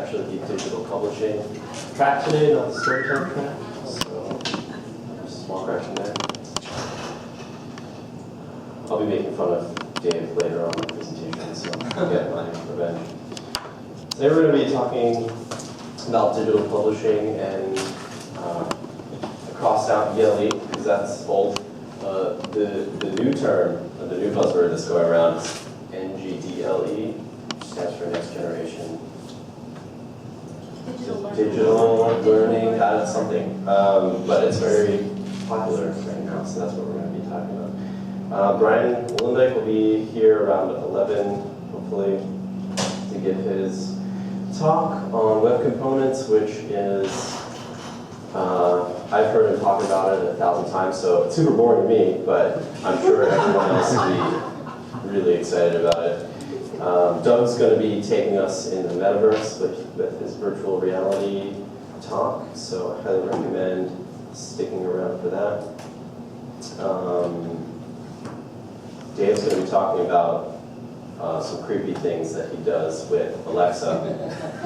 actually the digital publishing track today, not the storytelling track. So, just a small correction there. I'll be making fun of Dave later on in the presentation, so I'll get my revenge. Today we're going to be talking about digital publishing and crossed out VLE, because that's old. The new term, the new buzzword that's going around is NGDLE, which stands for Next Generation Digital Learning. That's something, but it's very popular right now, so that's what we're going to be talking about. Brian Lindbeck will be here around 11, hopefully, to give his talk on web components, which is, I've heard him talk about it 1,000 times, so it's super boring to me, but I'm sure everyone else will be really excited about it. Doug's going to be taking us in the metaverse with his virtual reality talk, so I highly recommend sticking around for that. Dave's going to be talking about some creepy things that he does with Alexa.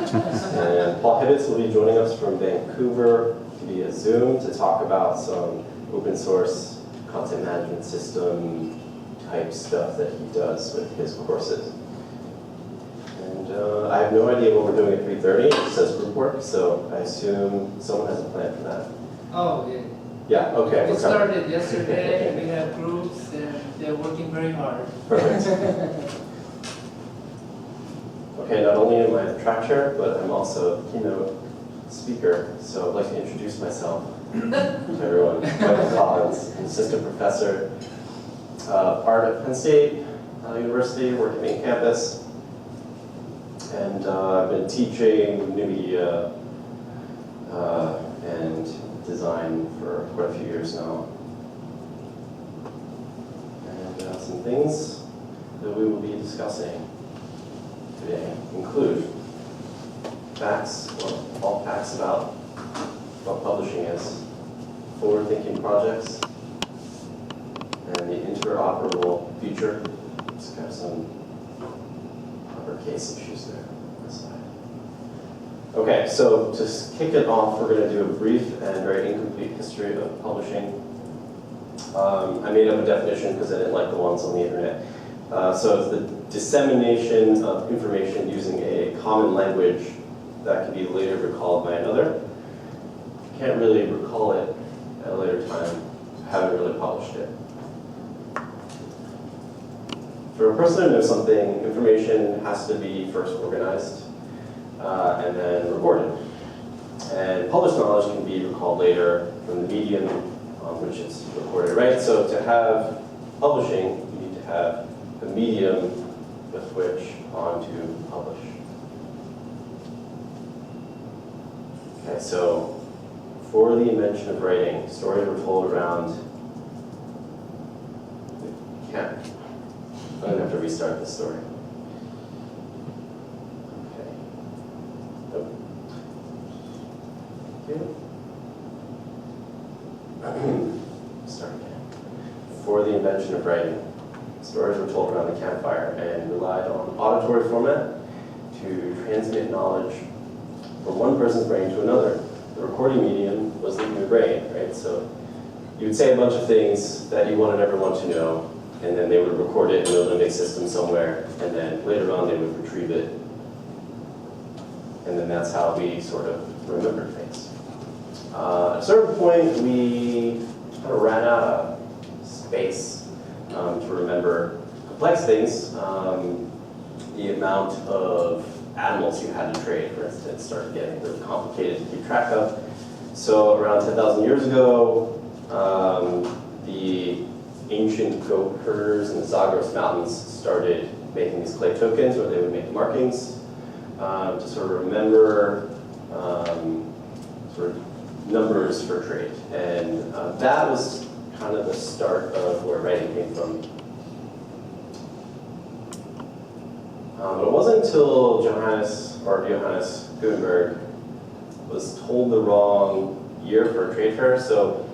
And Paul Hibbets will be joining us from Vancouver via Zoom to talk about some open source content management system type stuff that he does with his courses. And I have no idea what we're doing at 3:30. It says group work, so I assume someone has a plan for that. Oh, yeah. Yeah, okay. We started yesterday, we have groups, and they're working very hard. Perfect. Okay, not only am I the track chair, but I'm also a keynote speaker, so I'd like to introduce myself to everyone. Michael Collins, an assistant professor, art at Penn State University, working main campus, and I've been teaching new media and design for quite a few years now. And some things that we will be discussing today include facts, well, all facts about what publishing is, forward-thinking projects, and the interoperable future. Just got some uppercase issues there on the side. Okay, so to kick it off, we're going to do a brief and very incomplete history of publishing. I made up a definition because I didn't like the ones on the internet. So it's the dissemination of information using a common language that can be later recalled by another. Can't really recall it at a later time. Haven't really published it. For a person to know something, information has to be first organized and then recorded. And published knowledge can be recalled later from the medium on which it's recorded, right? So to have publishing, you need to have a medium with which on to publish. Okay, so before the invention of writing, stories were told around. I'm gonna have to restart this story. Okay. Nope. Start again. Before the invention of writing, stories were told around the campfire and relied on auditory format to transmit knowledge from one person's brain to another. The recording medium was the human brain, right? So you would say a bunch of things that you wanted everyone to know, and then they would record it in a limbic system somewhere, and then later on they would retrieve it. And then that's how we sort of remembered things. At a certain point, we kind of ran out of space to remember complex things. The amount of animals you had to trade, for instance, started getting really complicated to keep track of. So around 10,000 years ago, the ancient goat herders in the Zagros Mountains started making these clay tokens where they would make markings to sort of remember sort of numbers for trade. And that was kind of the start of where writing came from. But it wasn't until Johannes Gutenberg was told the wrong year for a trade fair. So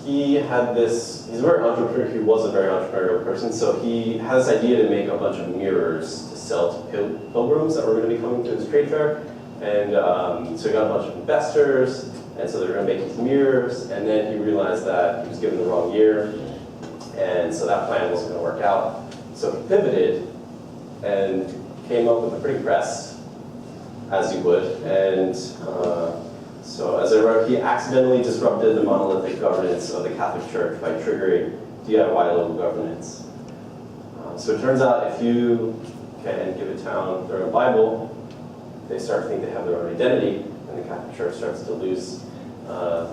he had this, he's a very entrepreneurial, he was a very entrepreneurial person, so he had this idea to make a bunch of mirrors to sell to pilgrims that were going to be coming to his trade fair. And so he got a bunch of investors, and so they were going to make these mirrors, and then he realized that he was given the wrong year, and so that plan wasn't going to work out. So he pivoted and came up with a printing press, as he would, and so as I wrote, he accidentally disrupted the monolithic governance of the Catholic Church by triggering DIY local governance. So it turns out if you can give a town their own Bible, they start to think they have their own identity, and the Catholic Church starts to lose the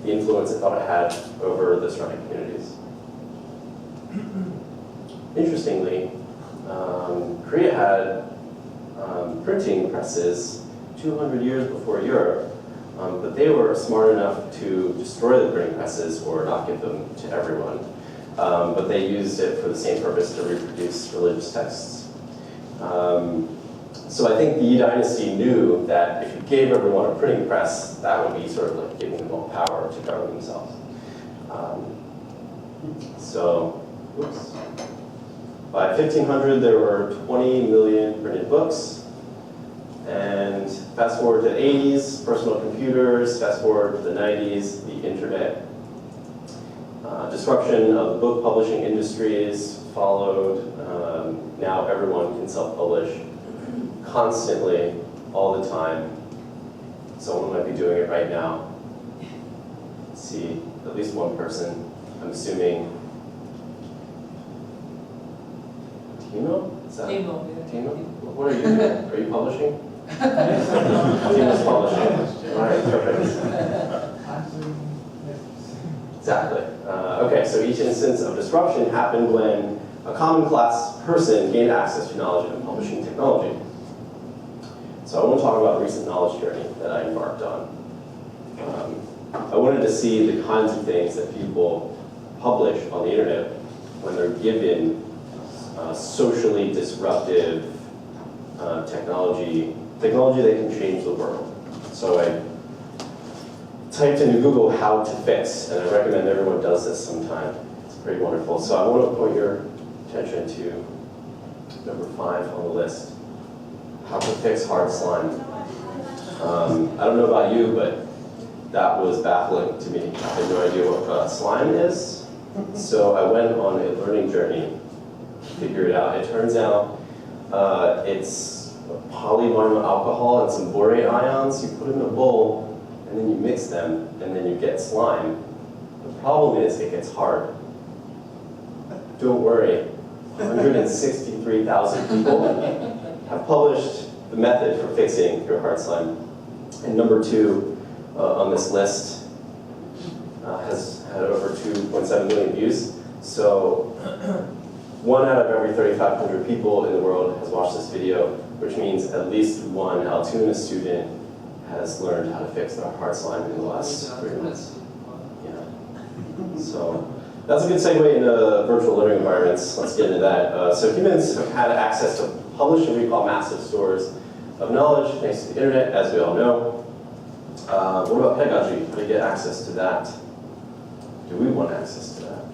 influence it thought it had over the surrounding communities. Interestingly, Korea had printing presses 200 years before Europe, but they were smart enough to destroy the printing presses or not give them to everyone. But they used it for the same purpose, to reproduce religious texts. So I think the Yi Dynasty knew that if you gave everyone a printing press, that would be sort of like giving them all power to govern themselves. Whoops. By 1500, there were 20 million printed books. And fast forward to the 80s, personal computers. Fast forward to the 90s, the internet. Disruption of the book publishing industries followed. Now everyone can self-publish constantly, all the time. Someone might be doing it right now. Let's see, at least one person, I'm assuming. Timo? Is that Timo, yeah. Timo? What are you doing? Are you publishing? Timo's publishing. All right, perfect. Exactly. Okay, so each instance of disruption happened when a common class person gained access to knowledge and publishing technology. So I want to talk about a recent knowledge journey that I embarked on. I wanted to see the kinds of things that people publish on the internet when they're given socially disruptive technology that can change the world. So I typed into Google how to fix, and I recommend everyone does this sometime. It's pretty wonderful. So I want to point your attention to number 5 on the list. How to fix hard slime. I don't know about you, but that was baffling to me. I had no idea what slime is. So I went on a learning journey to figure it out. It turns out it's polyvinyl alcohol and some borate ions. You put them in a bowl, and then you mix them, and then you get slime. The problem is it gets hard. Don't worry, 163,000 people have published the method for fixing your hard slime. And number 2 on this list has had over 2.7 million views. So 1 out of every 3,500 people in the world has watched this video, which means at least one Altoona student has learned how to fix their hard slime in the last 3 months. Yeah. So that's a good segue into virtual learning environments. Let's get into that. So humans have had access to publish and recall massive stores of knowledge thanks to the internet, as we all know. What about pedagogy? How do you get access to that? Do we want access to that?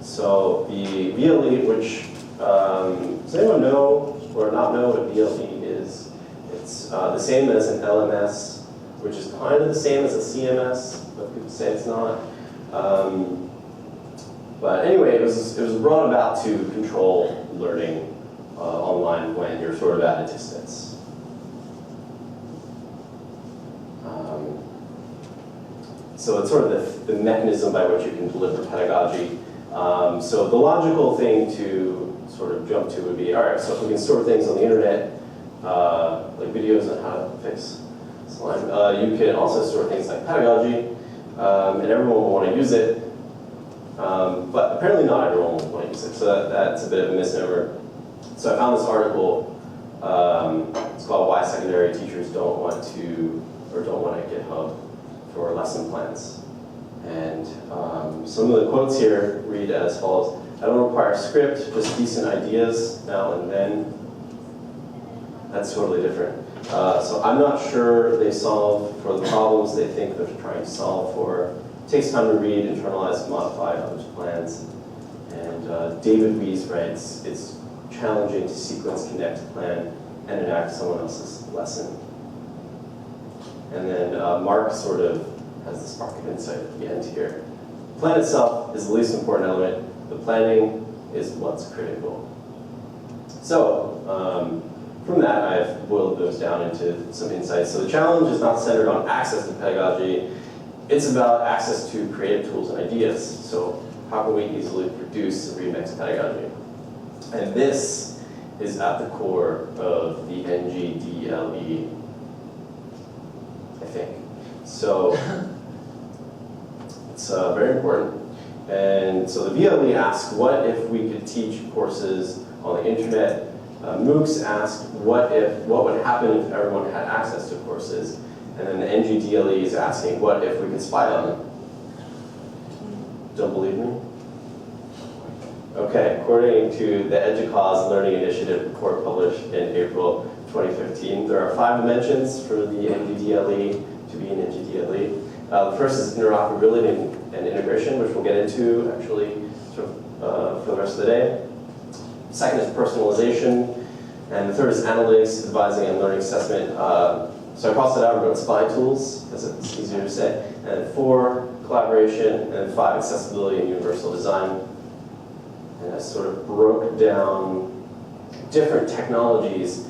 So the VLE, which, does anyone know or not know what VLE is? It's the same as an LMS, which is kind of the same as a CMS, but people say it's not. But anyway, it was brought about to control learning online when you're sort of at a distance. So it's sort of the mechanism by which you can deliver pedagogy. So the logical thing to sort of jump to would be, all right, so if we can store things on the internet, like videos on how to fix slime, you can also store things like pedagogy, and everyone will want to use it. But apparently not everyone will want to use it, so that's a bit of a misnomer. So I found this article, it's called Why Secondary Teachers Don't Want a GitHub for Lesson Plans. And some of the quotes here read as follows: I don't require script, just decent ideas now and then. That's totally different. So I'm not sure they solve for the problems they think they're trying to solve for. It takes time to read, internalize, modify others' plans. And David Weiss writes, it's challenging to sequence, connect, plan, and enact someone else's lesson. And then Mark sort of has the spark of insight at the end here. The plan itself is the least important element. The planning is what's critical. So from that, I've boiled those down into some insights. So the challenge is not centered on access to pedagogy. It's about access to creative tools and ideas. So how can we easily produce a remix pedagogy? And this is at the core of the NGDLE, I think. So it's very important. And so the VLE asks, what if we could teach courses on the internet? MOOCs asked, what would happen if everyone had access to courses? And then the NGDLE is asking, what if we could spy on them? Don't believe me? Okay, according to the EDUCAUSE Learning Initiative report published in April 2015, there are 5 dimensions for the NGDLE to be an NGDLE. The first is interoperability and integration, which we'll get into actually for the rest of the day. Second is personalization, and the third is analytics, advising, and learning assessment. So I crossed it out and wrote spy tools, because it's easier to say. And 4, collaboration, and 5, accessibility and universal design. And I sort of broke down different technologies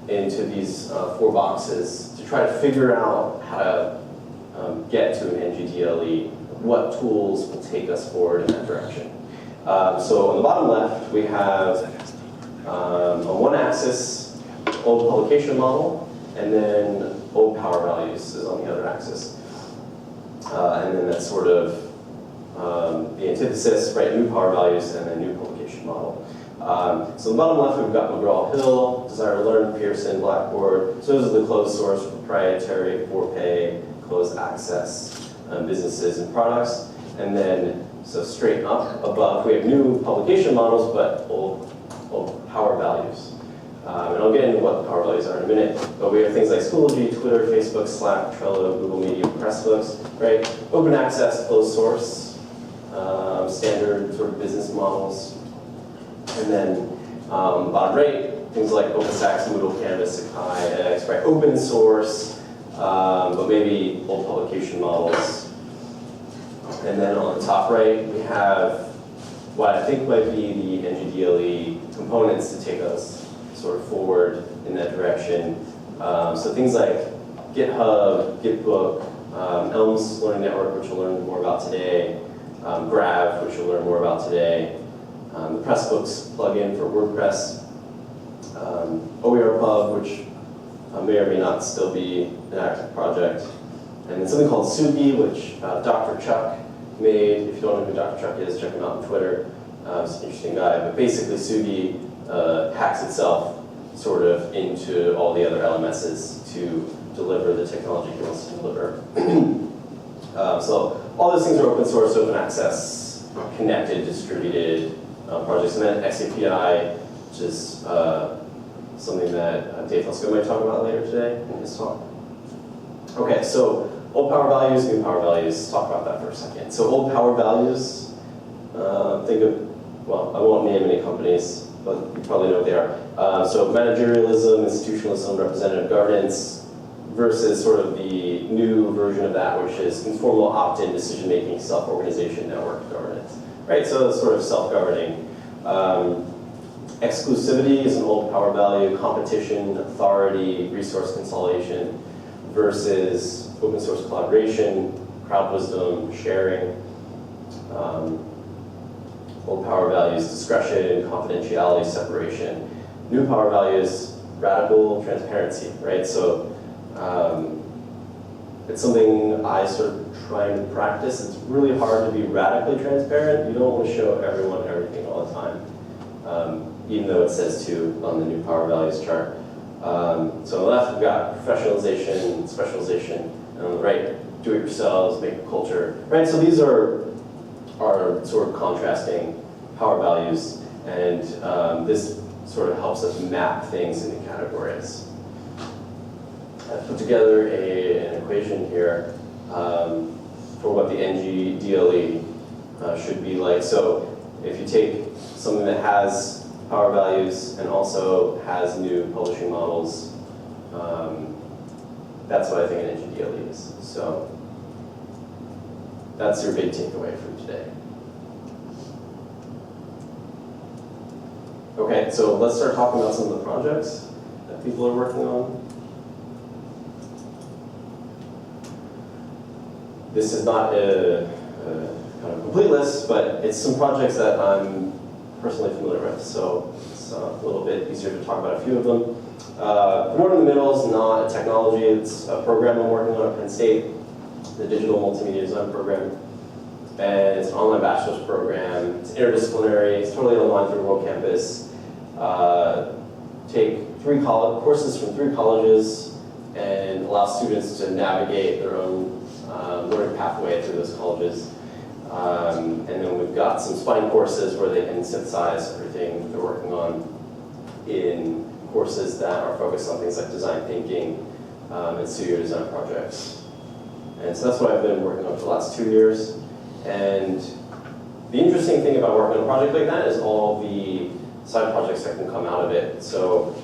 into these 4 boxes to try to figure out how to get to an NGDLE, what tools will take us forward in that direction. So on the bottom left, we have on one axis, old publication model, and then old power values is on the other axis. And then that's sort of the antithesis, right? New power values and then new publication model. So on the bottom left, we've got McGraw-Hill, Desire to Learn, Pearson, Blackboard. So those are the closed source, proprietary, for-pay, closed access businesses and products. And then, so straight up above, we have new publication models, but old power values. And I'll get into what power values are in a minute. But we have things like Schoology, Twitter, Facebook, Slack, Trello, Google Media, Pressbooks, right? Open access, closed source, standard sort of business models. And then bottom right, things like OpenStax, Moodle, Canvas, Sakai, edX, right? Open source, but maybe old publication models. And then on the top right, we have what I think might be the NGDLE components to take us sort of forward in that direction. So things like GitHub, Gitbook, Elms Learning Network, which we'll learn more about today, Grav, which we'll learn more about today, the Pressbooks plugin for WordPress, OERPub, which may or may not still be an active project, and then something called Sugi, which Dr. Chuck made. If you don't know who Dr. Chuck is, check him out on Twitter. He's an interesting guy. But basically, Sugi hacks itself sort of into all the other LMSs to deliver the technology he wants to deliver. So all those things are open source, open access, connected, distributed projects. And then XAPI, which is something that Dave Fusco might talk about later today in his talk. Okay, so old power values, new power values. Let's talk about that for a second. So old power values, think of, well, I won't name any companies, but you probably know what they are. So managerialism, institutionalism, representative governance, versus sort of the new version of that, which is informal opt-in decision-making, self-organization, network governance. Right, so it's sort of self-governing. Exclusivity is an old power value, competition, authority, resource consolidation, versus open source collaboration, crowd wisdom, sharing. Old power values, discretion, confidentiality, separation. New power values, radical transparency, right? So it's something I sort of try to practice. It's really hard to be radically transparent. You don't want to show everyone everything all the time, even though it says to on the new power values chart. So on the left, we've got professionalization, specialization, and on the right, do it yourselves, make a culture, right? So these are sort of contrasting power values, and this sort of helps us map things into categories. I've put together an equation here for what the NGDLE should be like. So if you take something that has power values, and also has new publishing models. That's what I think an NGDLE is. So that's your big takeaway from today. Okay, so let's start talking about some of the projects that people are working on. This is not a kind of complete list, but it's some projects that I'm personally familiar with, so it's a little bit easier to talk about a few of them. The one in the middle is not a technology, it's a program I'm working on at Penn State, the Digital Multimedia Design Program. And it's an online bachelor's program, it's interdisciplinary, it's totally online through World Campus. Take 3 courses from 3 colleges and allow students to navigate their own learning pathway through those colleges. And then we've got some spine courses where they can synthesize everything they're working on in courses that are focused on things like design thinking and studio design projects. And so that's what I've been working on for the last 2 years. And the interesting thing about working on a project like that is all the side projects that can come out of it. So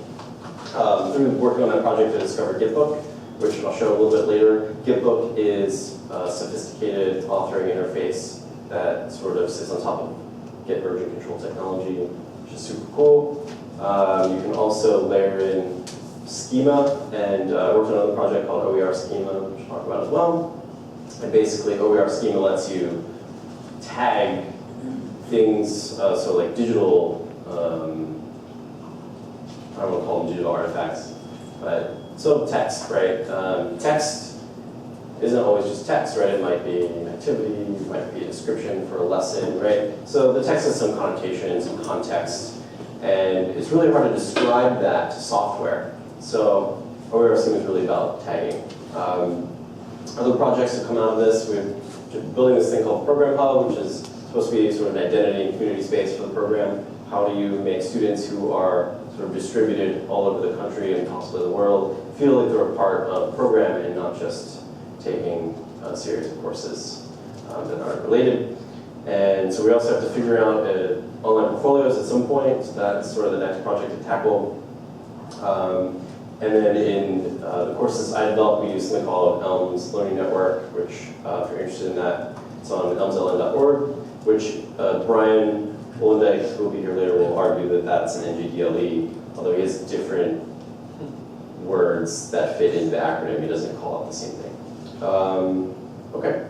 through working on that project, I discovered Gitbook, which I'll show a little bit later. Gitbook is a sophisticated authoring interface that sort of sits on top of Git version control technology, which is super cool. You can also layer in schema, and I worked on another project called OER Schema, which I'll talk about as well. And basically, OER Schema lets you tag things, so like digital, I don't want to call them digital artifacts, but so text, right? Text isn't always just text, right? It might be an activity, it might be a description for a lesson, right? So the text has some connotation, some context, and it's really hard to describe that to software. So OER Schema is really about tagging. Other projects that come out of this, we're building this thing called Program Hub, which is supposed to be sort of an identity and community space for the program. How do you make students who are sort of distributed all over the country and possibly the world feel like they're a part of the program and not just taking a series of courses that aren't related. And so we also have to figure out online portfolios at some point. So that's sort of the next project to tackle. And then in the courses I developed, we use something called ELMS Learning Network, which if you're interested in that, it's on elmsln.org, which Brian Wolendijk, who will be here later, will argue that that's an NGDLE, although he has different words that fit in the acronym. He doesn't call it the same thing. Okay.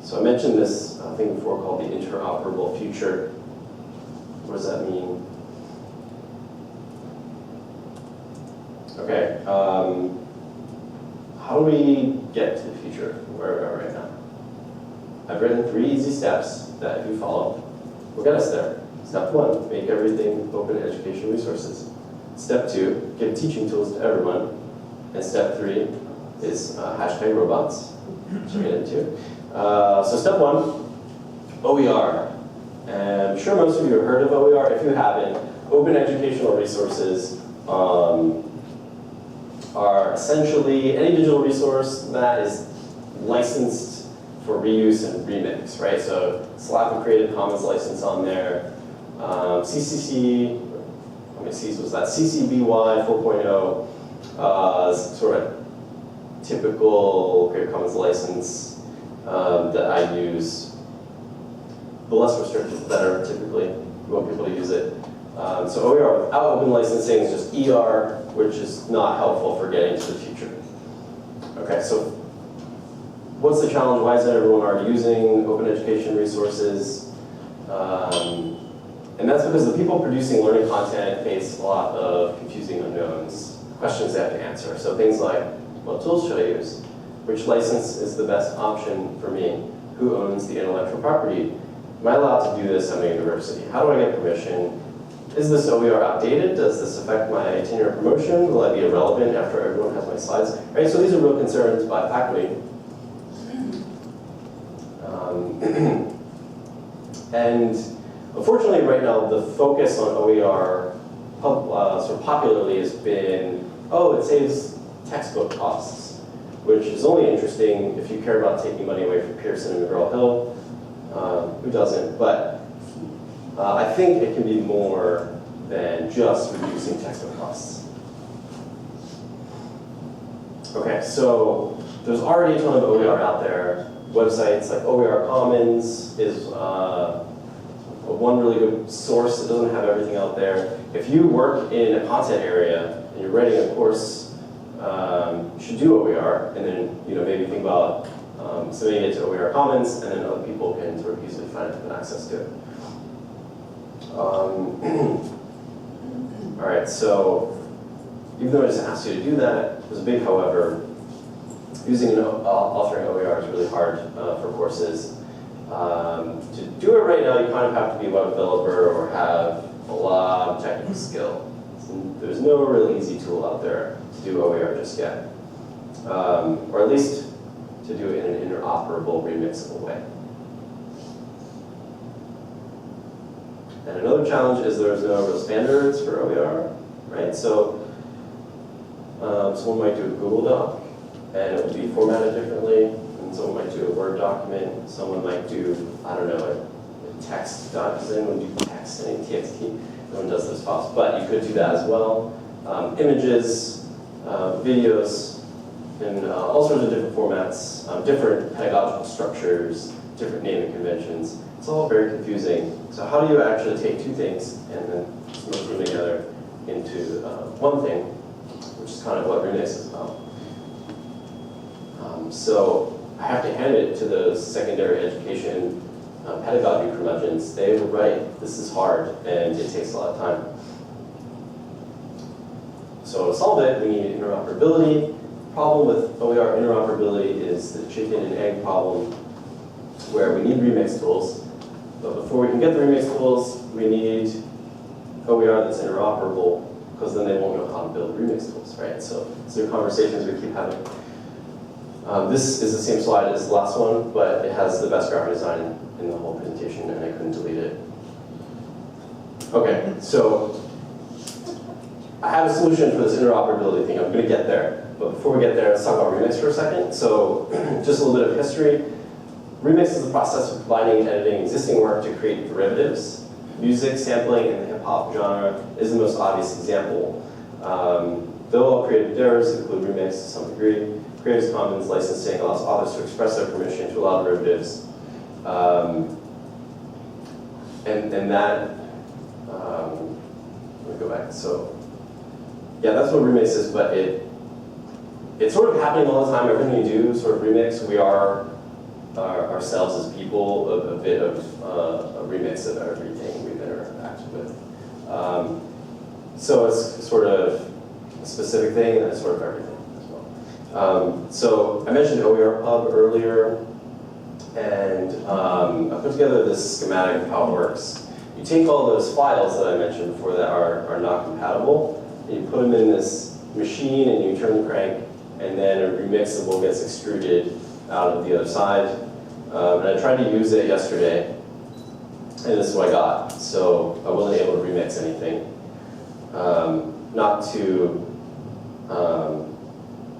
So I mentioned this thing before called the interoperable future. What does that mean? Okay. How do we get to the future where we are right now? I've written 3 easy steps that if you follow, will get us there. Step 1, make everything open education resources. Step 2, give teaching tools to everyone. And step 3 is hashtag robots, which we'll get into. So step 1, OER. And I'm sure most of you have heard of OER. If you haven't, open educational resources are essentially any digital resource that is licensed for reuse and remix, right? So slap a Creative Commons license on there. CCC, how many C's was that? CC BY 4.0 is sort of typical Creative Commons license that I use. The less restricted, the better, typically. We want people to use it. So OER without open licensing is just ER, which is not helpful for getting to the future. Okay, so what's the challenge? Why isn't everyone already using open education resources? And that's because the people producing learning content face a lot of confusing unknowns, questions they have to answer. So things like, what tools should I use? Which license is the best option for me? Who owns the intellectual property? Am I allowed to do this at my university? How do I get permission? Is this OER outdated? Does this affect my tenure or promotion? Will I be irrelevant after everyone has my slides? Right, so these are real concerns by faculty. And unfortunately, right now, the focus on OER sort of popularly has been, oh, it saves textbook costs, which is only interesting if you care about taking money away from Pearson and McGraw-Hill. Who doesn't? But I think it can be more than just reducing textbook costs. Okay, so there's already a ton of OER out there. Websites like OER Commons is one really good source that doesn't have everything out there. If you work in a content area and you're writing a course, you should do OER, and then maybe think about submitting it to OER Commons, and then other people can sort of easily find it and access to it. All right, so even though I just asked you to do that, there's a big however. Using authoring OER is really hard for courses. To do it right now, you kind of have to be a web developer or have a lot of technical skill. So there's no really easy tool out there to do OER just yet, or at least to do it in an interoperable, remixable way. And another challenge is there's no real standards for OER, right? So someone might do a Google Doc, and it will be formatted differently, and someone might do a Word document, someone might do, I don't know, a text doc. Does anyone do text in TXT? No one does those files, but you could do that as well. Images, videos, in all sorts of different formats, different pedagogical structures, different naming conventions. It's all very confusing. So how do you actually take two things and then merge them together into one thing, which is kind of what Remix is about. So I have to hand it to those secondary education pedagogy curmudgeons. They were right. This is hard, and it takes a lot of time. So to solve it, we need interoperability. The problem with OER interoperability is the chicken and egg problem, where we need remix tools. But before we can get the remix tools, we need OER that's interoperable, because then they won't know how to build remix tools, right? So these are conversations we keep having. This is the same slide as the last one, but it has the best graphic design in the whole presentation, and I couldn't delete it. Okay, so I have a solution for this interoperability thing. I'm going to get there. But before we get there, let's talk about Remix for a second. So just a little bit of history. Remix is the process of combining and editing existing work to create derivatives. Music sampling in the hip-hop genre is the most obvious example. Though all creative endeavors include remix to some degree, Creative Commons licensing allows authors to express their permission to allow derivatives. And that, let me go back. So, yeah, that's what remix is, but it's sort of happening all the time. Everything we do, sort of remix, we are ourselves as people, a bit of a remix of everything we've interacted with. So it's sort of a specific thing, and it's sort of everything as well. So I mentioned OER Pub earlier, and I put together this schematic of how it works. You take all those files that I mentioned before that are not compatible, and you put them in this machine, and you turn the crank, and then a remixable gets extruded out of the other side. And I tried to use it yesterday, and this is what I got. So I wasn't able to remix anything. Not to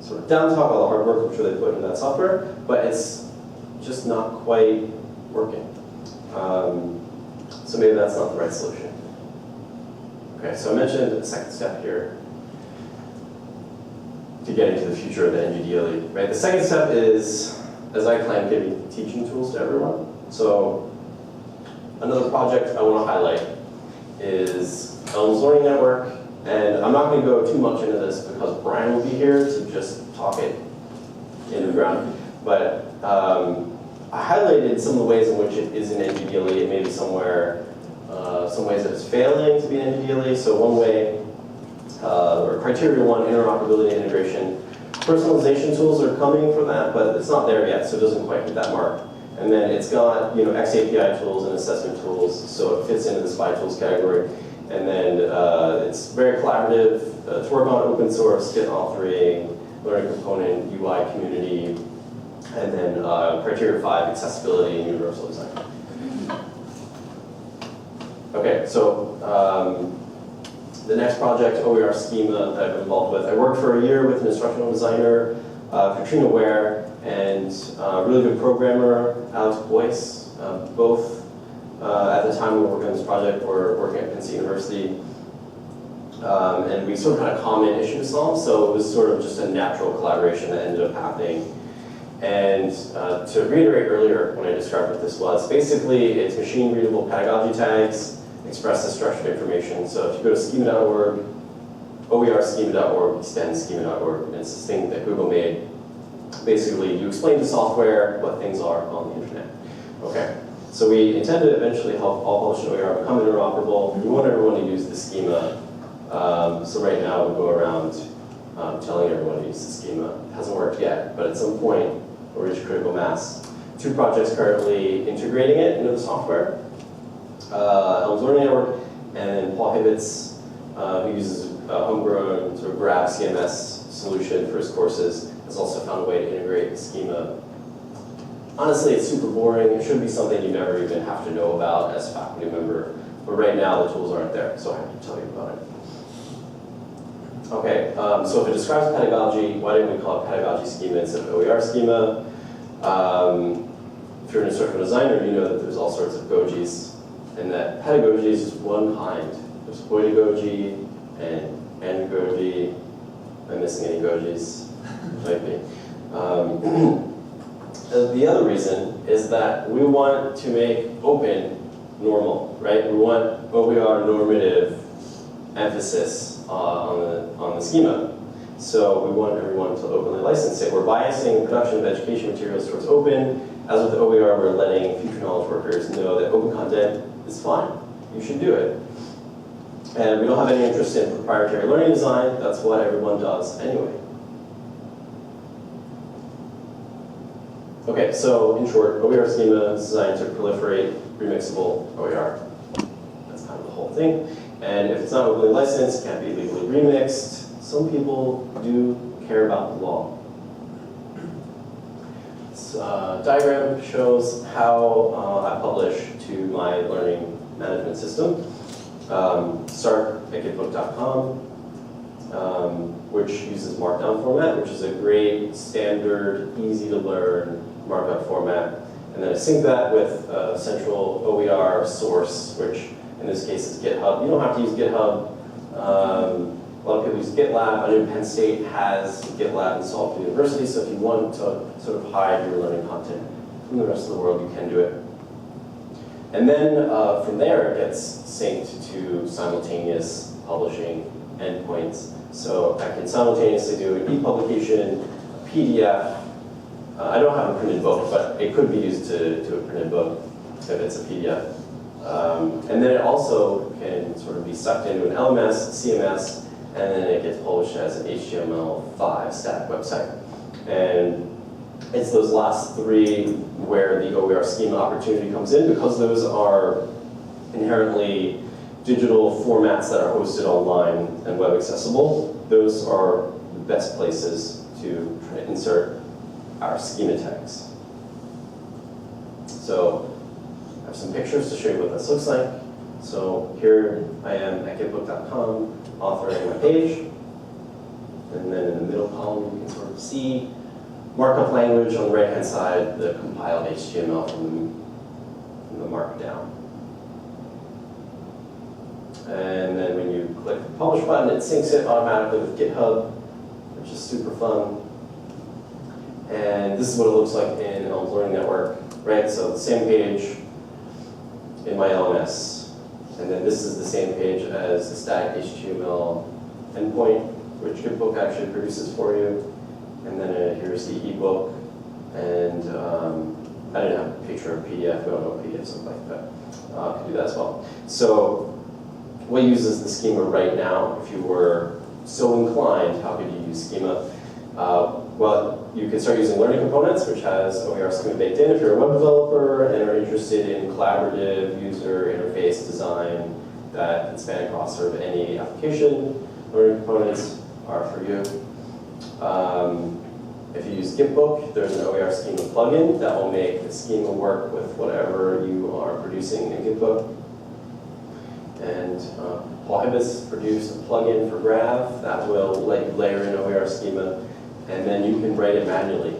sort of down talk all the hard work I'm sure they put in that software, but it's just not quite working. So maybe that's not the right solution. Okay, so I mentioned the second step here to get into the future of the NGDLE, right? The second step is, as I claim, giving teaching tools to everyone. So another project I want to highlight is Elm's Learning Network. And I'm not going to go too much into this because Brian will be here to just talk it into the ground. But I highlighted some of the ways in which it is in NGDLE. It may be somewhere, some ways that it's failing to be in NGDLE. So one way, or criteria one, interoperability and integration. Personalization tools are coming for that, but it's not there yet, so it doesn't quite hit that mark. And then it's got XAPI tools and assessment tools, so it fits into the SPI tools category. And then it's very collaborative. It's work on open source, Git authoring, learning component, UI community, and then criteria 5, accessibility and universal design. Okay, so the next project, OER Schema, that I've been involved with. I worked for a year with an instructional designer, Katrina Ware, and a really good programmer, Alex Boyce. Both At the time we were working on this project, we were working at Penn State University, and we sort of had a common issue to solve, so it was sort of just a natural collaboration that ended up happening. And to reiterate earlier when I described what this was, basically it's machine-readable pedagogy tags express as structured information. So if you go to schema.org, oerschema.org, extend schema.org, and it's this thing that Google made. Basically, you explain to software what things are on the internet. Okay, so we intend to eventually help all published OER become interoperable. We want everyone to use the schema. So right now we go around telling everyone to use the schema. It hasn't worked yet, but at some point we'll reach critical mass. 2 projects currently integrating it into the software. Helms Learning Network and Paul Hibbett's, who uses a homegrown sort of graph CMS solution for his courses, has also found a way to integrate the schema. Honestly, it's super boring. It should be something you never even have to know about as a faculty member. But right now, the tools aren't there, so I have to tell you about it. Okay, so if it describes pedagogy, why didn't we call it pedagogy schema instead of OER schema? If you're an instructional designer, you know that there's all sorts of gojis, and that pedagogy is just one kind. There's pedagogy and andragogy. Am I missing any gojis? Might be. The other reason is that we want to make open normal, right? We want OER normative emphasis on the schema. So we want everyone to openly license it. We're biasing the production of education materials towards open. As with the OER, we're letting future knowledge workers know that open content is fine. You should do it. And we don't have any interest in proprietary learning design. That's what everyone does anyway. Okay, so in short, OER schema is designed to proliferate remixable OER. That's kind of the whole thing. And if it's not openly licensed, it can't be legally remixed. Some people do care about the law. This diagram shows how I publish to my learning management system. Start at gitbook.com, which uses Markdown format, which is a great, standard, easy to learn markup format. And then I sync that with a central OER source, which in this case is GitHub. You don't have to use GitHub. A lot of people use GitLab. I know Penn State has GitLab installed for the university, so if you want to sort of hide your learning content from the rest of the world, you can do it. And then from there, it gets synced to simultaneous publishing endpoints. So I can simultaneously do an e-publication, a PDF. I don't have a printed book, but it could be used to a printed book if it's a PDF. And then it also can sort of be sucked into an LMS, CMS, and then it gets published as an HTML5 static website. And it's those last 3 where the OER schema opportunity comes in, because those are inherently digital formats that are hosted online and web accessible. Those are the best places to try to insert our schema tags. So I have some pictures to show you what this looks like. So here I am at gitbook.com, authoring my page. And then in the middle column, you can sort of see markup language on the right-hand side, the compiled HTML from the markdown. And then when you click the publish button, it syncs it automatically with GitHub, which is super fun. And this is what it looks like in Helms Learning Network, right? So the same page in my LMS. And then this is the same page as the static HTML endpoint, which GitBook actually produces for you. And then here's the ebook. And I didn't have a picture of PDF. We don't know what PDFs look like, but I can do that as well. So what uses the schema right now? If you were so inclined, how could you use schema? Well, you can start using learning components, which has OER schema baked in if you're a web developer and are interested in collaborative user interface design that can span across sort of any application. Learning components are for you. If you use GitBook, there's an OER schema plugin that will make the schema work with whatever you are producing in GitBook. And Paul Hibbets produced a plugin for Grav that will let you layer in OER schema, and then you can write it manually.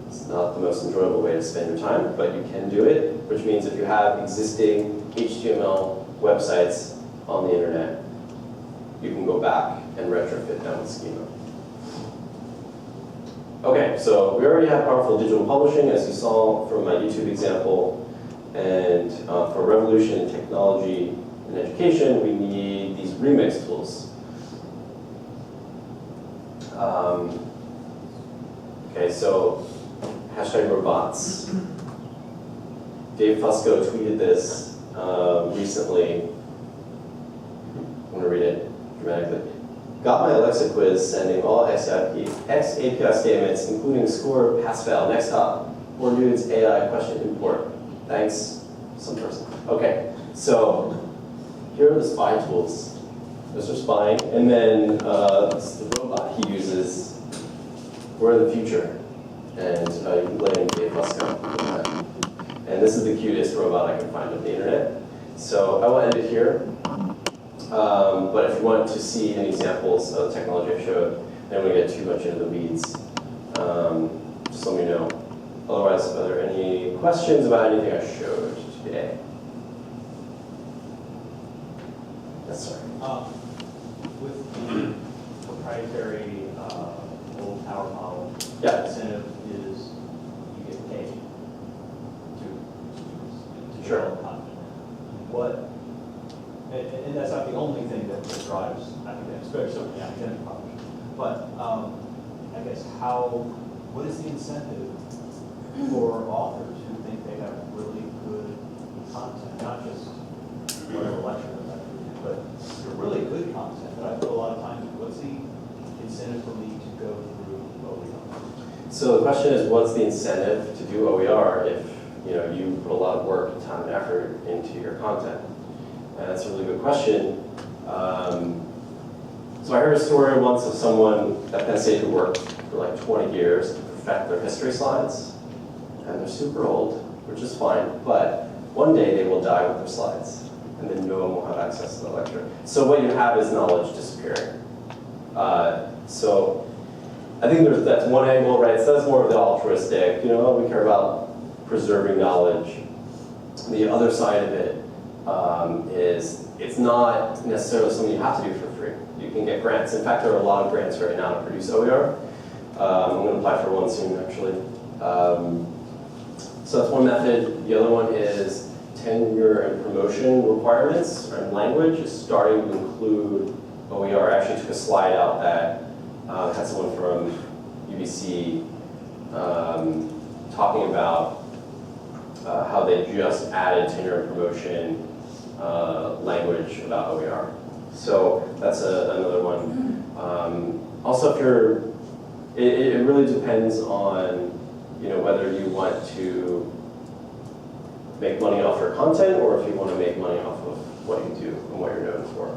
It's not the most enjoyable way to spend your time, but you can do it, which means if you have existing HTML websites on the internet, you can go back and retrofit them with schema. Okay, so we already have powerful digital publishing, as you saw from my YouTube example. And for revolution in technology and education, we need these remix tools. Okay, so hashtag robots. Dave Fusco tweeted this recently. I'm going to read it dramatically. Got my Alexa quiz sending all XAPI statements, including score, pass-fail, next hop, or dude's AI question import. Thanks, some person. Okay, so here are the spy tools. Those are spying. And then this is the robot he uses. We're in the future. And you can blame Dave Fusco for that. And this is the cutest robot I can find on the internet. So I will end it here. But if you want to see any examples of the technology I showed, I don't want to get too much into the weeds. Just let me know. Otherwise, are there any questions about anything I showed today? Yes, sir. With the proprietary old power model, Yeah. the incentive is you get paid to Sure. develop content. What, and that's not the only thing that drives academics, especially the academic publishing. But I guess what is the incentive for authors who think they have really good content, not just whatever lecture but really good content that I feel a lot of times, what's the incentive for me to go through OER? So the question is, what's the incentive to do OER if you put a lot of work, time, and effort into your content? And that's a really good question. So I heard a story once of someone at Penn State who worked for like 20 years to perfect their history slides. And they're super old, which is fine, but one day they will die with their slides, and then no one will have access to the lecture. So what you have is knowledge disappearing. So I think that's one angle, right? So that's more of the altruistic, we care about preserving knowledge. The other side of it is it's not necessarily something you have to do for free. You can get grants. In fact, there are a lot of grants right now to produce OER. I'm going to apply for one soon, actually. So that's one method. The other one is tenure and promotion requirements, and language is starting to include OER. I actually took a slide out that had someone from UBC talking about how they just added tenure and promotion language about OER. So that's another one. Also, it really depends on whether you want to make money off your content or if you want to make money off of what you do and what you're known for.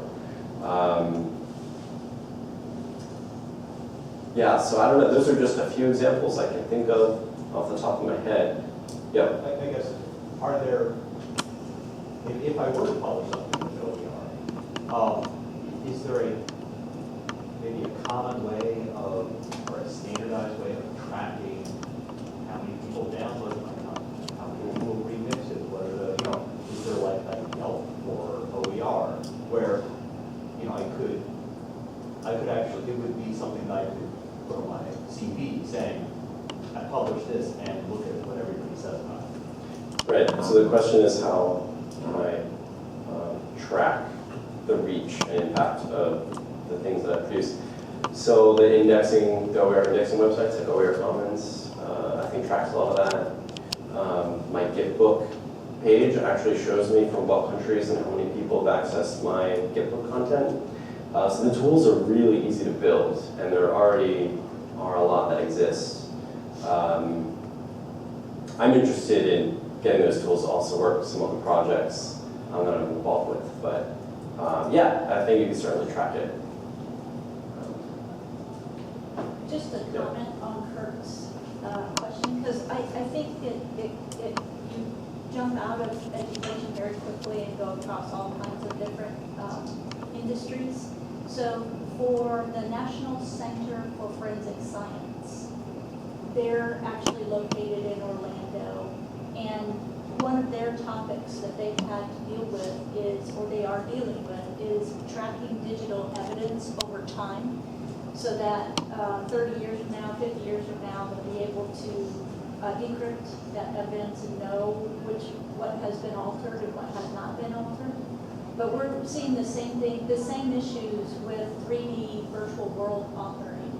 Yeah, so I don't know. Those are just a few examples I can think of off the top of my head. Yeah. I guess, are there, if I were to publish something with OER, is there maybe a common way or a standardized way of tracking how many people download my content, how many people remix it, whether is there like a Yelp or OER where I could actually, it would be something that I could put on my CV saying, I published this and look at what everybody says about it. Right. So the question is how can I track the reach and impact of the things that I produce. So the OER indexing websites like OER Commons, I think tracks a lot of that. My Gitbook page actually shows me from what countries and how many people have accessed my Gitbook content. So the tools are really easy to build, and there already are a lot that exist. I'm interested in getting those tools to also work with some other projects that I'm involved with, but yeah, I think you can certainly track it. Just a comment on Kurt's question, because I think you jump out of education very quickly and go across all kinds of different industries. So for the National Center for Forensic Science, they're actually located in Orlando, and one of their topics that they've had to deal with is, or they are dealing with, is tracking digital evidence over time, so that 30 years from now, 50 years from now, they'll be able to decrypt that evidence and know what has been altered and what has not been altered. But we're seeing the same thing, the same issues with 3D virtual world authoring,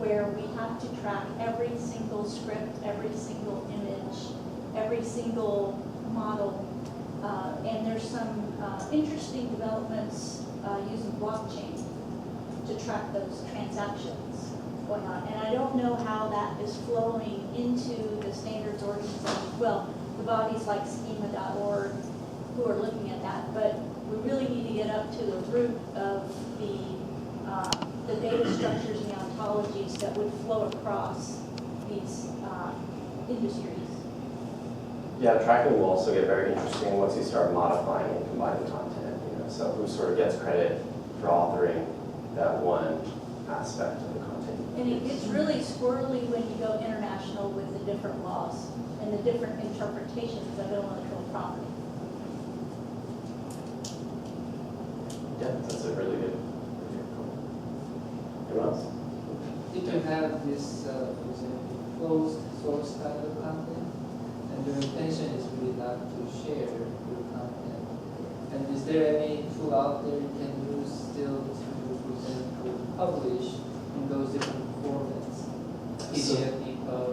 where we have to track every single script, every single image, every single model. And there's some interesting developments using blockchain to track those transactions going on. And I don't know how that is flowing into the standards organization. Well, the bodies like schema.org who are looking at that, but we really need to get up to the root of the data structures and the ontologies that would flow across these industries. Yeah, tracking will also get very interesting once you start modifying and combining content. So who sort of gets credit for authoring that one aspect of the content? And it gets really squirrely when you go international with the different laws and the different interpretations of intellectual property. Yeah, that's a really good point. Anyone else? If you have this, for example, closed source type of content, and your intention is really not to share your content, and is there any tool out there you can use still to, for example, publish in those different formats? PDF, EPUB?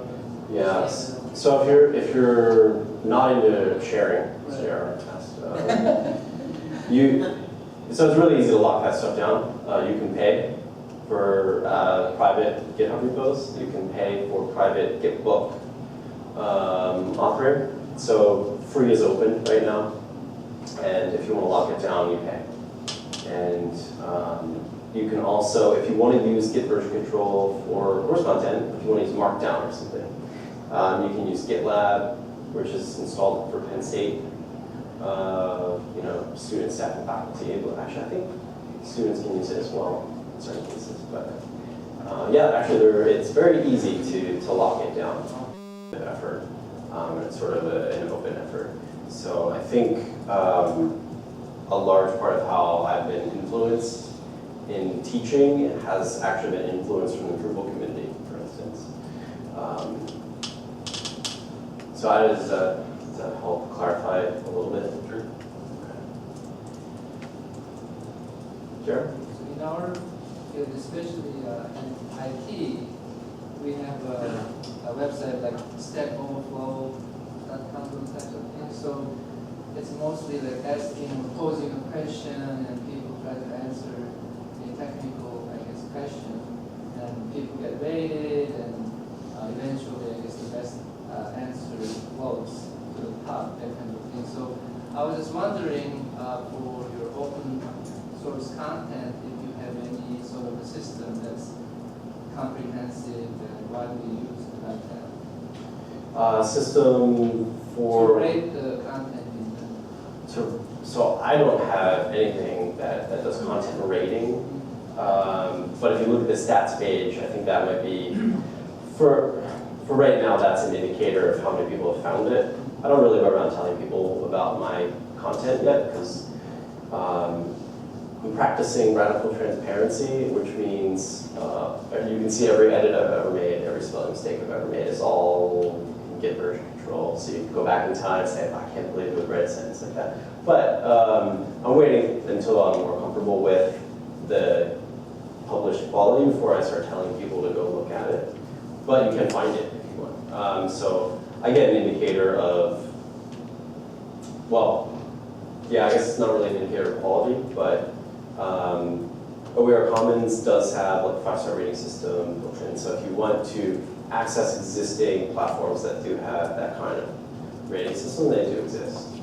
Yeah. So if you're not into sharing, Right. share test, so it's really easy to lock that stuff down. You can pay for private GitHub repos. You can pay for private Gitbook authoring. So free is open right now, and if you want to lock it down, you pay. And you can also, if you want to use Git version control for course content, if you want to use Markdown or something, you can use GitLab, which is installed for Penn State. Students, staff, and faculty. But actually, I think students can use it as well in certain cases. But yeah, actually, it's very easy to lock it down. Effort. It's sort of an open effort. So I think a large part of how I've been influenced in teaching has actually been influenced from the Drupal community, for instance. So does that help clarify a little bit, Drew? Okay. Sure. So in our field, especially in IT, we have a website like stackoverflow.com, those types of things. So it's mostly like asking or posing a question, and people try to answer a technical, question, and people get rated, and eventually, the best answer floats to the top, that kind of thing. So I was just wondering for your open source content, if you have any sort of a system that's comprehensive and widely used like that. System To for rate the content in the so I don't have anything that does content rating. But if you look at the stats page, I think that might be for right now. That's an indicator of how many people have found it. I don't really go around telling people about my content yet because I'm practicing radical transparency, which means you can see every edit I've ever made, every spelling mistake I've ever made is all in Git version control. So you can go back in time and say, I can't believe it read a sentence like that. But I'm waiting until I'm more comfortable with the published quality before I start telling people to go look at it. But you can find it if you want. So I get an indicator of, well, yeah, I guess it's not really an indicator of quality, but OER Commons does have like a 5-star rating system built in. So if you want to access existing platforms that do have that kind of rating system, they do exist.